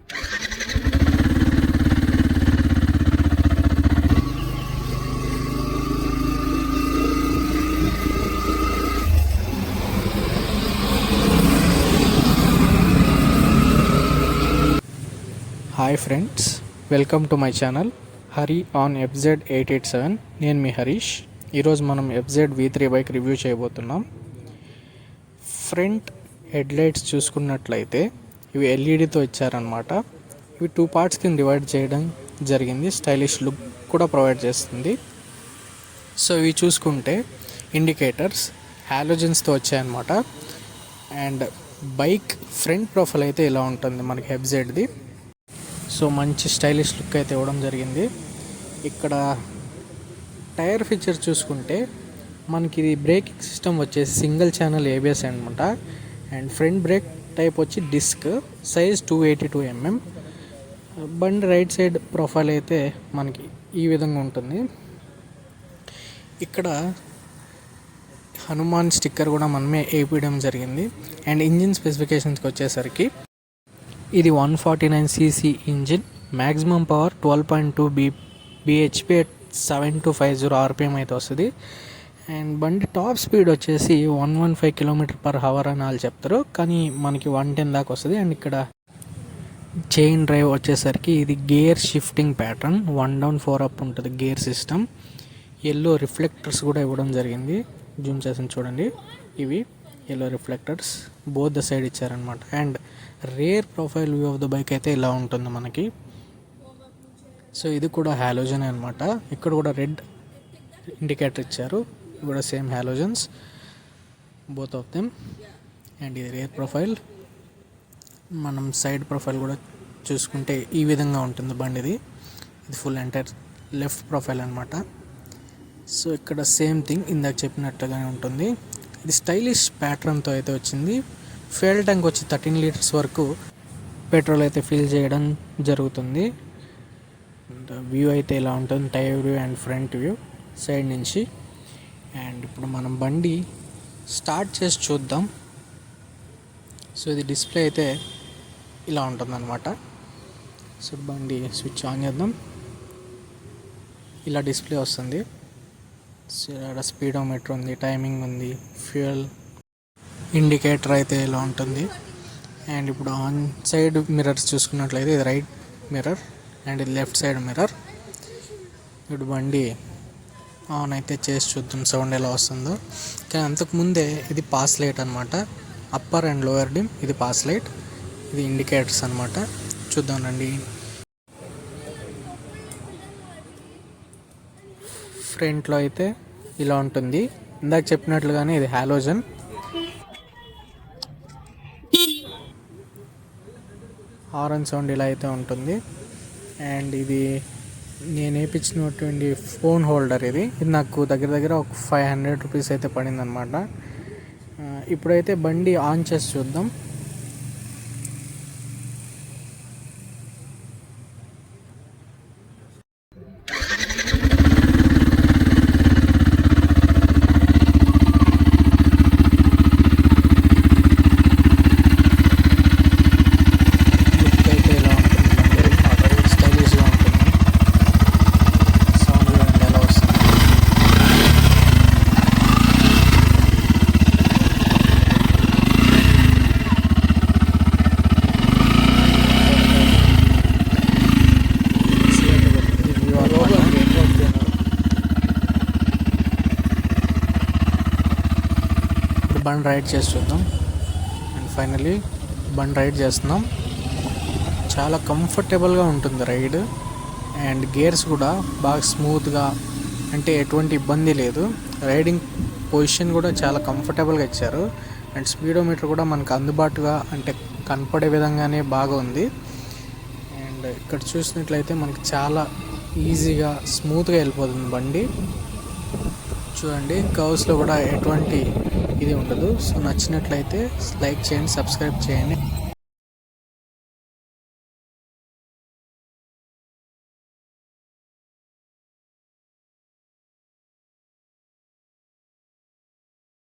Hi friends, welcome to my channel Hari on FZ887. నేను మీ హరీష్. ఈరోజు మనం FZ-V3 బైక్ రివ్యూ చేయబోతున్నాం. ఫ్రంట్ హెడ్లైట్స్ చూసుకున్నట్లయితే ఇవి ఎల్ఈడితో ఇచ్చారనమాట. ఇవి 2 పార్ట్స్ కింద డివైడ్ చేయడం జరిగింది. స్టైలిష్ లుక్ కూడా ప్రొవైడ్ చేస్తుంది. సో ఇవి చూసుకుంటే ఇండికేటర్స్ హాలోజన్స్తో వచ్చాయన్నమాట. అండ్ బైక్ ఫ్రంట్ ప్రొఫైల్ అయితే ఇలా ఉంటుంది మనకి FZది. సో మంచి స్టైలిష్ లుక్ అయితే ఇవ్వడం జరిగింది. ఇక్కడ టైర్ ఫీచర్ చూసుకుంటే మనకి ఇది బ్రేకింగ్ సిస్టమ్ వచ్చేసి సింగిల్ ఛానల్ ABS అనమాట. అండ్ ఫ్రంట్ బ్రేక్ టైప్ వచ్చి డిస్క్, సైజ్ 282 mm. బండి రైట్ సైడ్ ప్రొఫైల్ అయితే మనకి ఈ విధంగా ఉంటుంది. ఇక్కడ హనుమాన్ స్టిక్కర్ కూడా మనమే వేయడం జరిగింది. అండ్ ఇంజిన్ స్పెసిఫికేషన్స్కి వచ్చేసరికి ఇది 149cc engine, maximum power 12.2 bhp at 7250 RPM అయితే వస్తుంది. అండ్ బండి టాప్ స్పీడ్ వచ్చేసి 115 km/h అని వాళ్ళు చెప్తారు, కానీ మనకి 110 దాకా వస్తుంది. అండ్ ఇక్కడ చైన్ డ్రైవ్ వచ్చేసరికి ఇది gear shifting pattern, 1 down 4 up ఉంటుంది గేర్ సిస్టమ్. ఎల్లో రిఫ్లెక్టర్స్ కూడా ఇవ్వడం జరిగింది. జూమ్ చేసి చూడండి, ఇవి yellow reflectors both the side ఇచ్చారనమాట. And rear profile view of the bike అయితే ఇలా ఉంటుంది మనకి. సో ఇది కూడా హాలోజన్ అనమాట. ఇక్కడ కూడా రెడ్ ఇండికేటర్ ఇచ్చారు, ఇది కూడా same halogens both of them. And ఇది రేర్ ప్రొఫైల్. మనం సైడ్ ప్రొఫైల్ కూడా చూసుకుంటే ఈ విధంగా ఉంటుంది బండిది. ఇది ఫుల్ ఎంటైర్ లెఫ్ట్ ప్రొఫైల్ అనమాట. సో ఇక్కడ సేమ్ థింగ్ ఇందాక చెప్పినట్టుగానే ఉంటుంది. ఇది స్టైలిష్ ప్యాటర్న్తో అయితే వచ్చింది. ఫ్యూయల్ ట్యాంక్ వచ్చి 13 లీటర్స్ వరకు పెట్రోల్ అయితే ఫిల్ చేయడం జరుగుతుంది. వ్యూ అయితే ఇలా ఉంటుంది, tyre view and front view side నుంచి. అండ్ ఇప్పుడు మనం బండి స్టార్ట్ చేసి చూద్దాం. సో ఇది డిస్ప్లే అయితే ఇలా ఉంటుందన్నమాట. సో బండి స్విచ్ ఆన్ చేద్దాం, ఇలా డిస్ప్లే వస్తుంది. సో ఇక్కడ స్పీడోమీటర్ ఉంది, టైమింగ్ ఉంది, ఫ్యూయల్ ఇండికేటర్ అయితే ఇలా ఉంటుంది. అండ్ ఇప్పుడు ఆన్ సైడ్ మిర్రర్స్ చూసుకున్నట్లయితే ఇది రైట్ మిర్రర్ అండ్ ఇది లెఫ్ట్ సైడ్ మిర్రర్. ఇప్పుడు బండి ఆన్ అయితే చేసి చూద్దాం సౌండ్ ఎలా వస్తుందో. కానీ అంతకుముందే ఇది పాస్ లైట్ అనమాట, అప్పర్ అండ్ లోయర్ డిమ్. ఇది పాస్ లైట్, ఇది ఇండికేటర్స్ అనమాట. చూద్దాం రండి. ఫ్రంట్లో అయితే ఇలా ఉంటుంది. ఇందాక చెప్పినట్లుగానే ఇది హాలోజన్. హారన్ సౌండ్ ఇలా అయితే ఉంటుంది. అండ్ ఇది నేను వేయించినటువంటి ఫోన్ హోల్డర్. ఇది నాకు దగ్గర ఒక 500 రూపీస్ అయితే పడింది అనమాట. ఇప్పుడైతే బండి ఆన్ చేసి చూద్దాం. బండి రైడ్ చేసి చూద్దాం. అండ్ ఫైనలీ బండి రైడ్ చేస్తున్నాం. చాలా కంఫర్టబుల్గా ఉంటుంది రైడ్. అండ్ గేర్స్ కూడా బాగా స్మూత్గా, అంటే ఎటువంటి ఇబ్బంది లేదు. రైడింగ్ పొజిషన్ కూడా చాలా కంఫర్టబుల్గా ఇచ్చారు. అండ్ స్పీడోమీటర్ కూడా మనకు అందుబాటుగా, అంటే కనపడే విధంగానే బాగా ఉంది. అండ్ ఇక్కడ చూసినట్లయితే మనకి చాలా ఈజీగా స్మూత్గా వెళ్ళిపోతుంది బండి. చూడండి, కర్వ్స్లో కూడా ఎటువంటి ఇది ఉండదు. సో నచ్చినట్లయితే లైక్ చేయండి, సబ్స్క్రైబ్ చేయండి.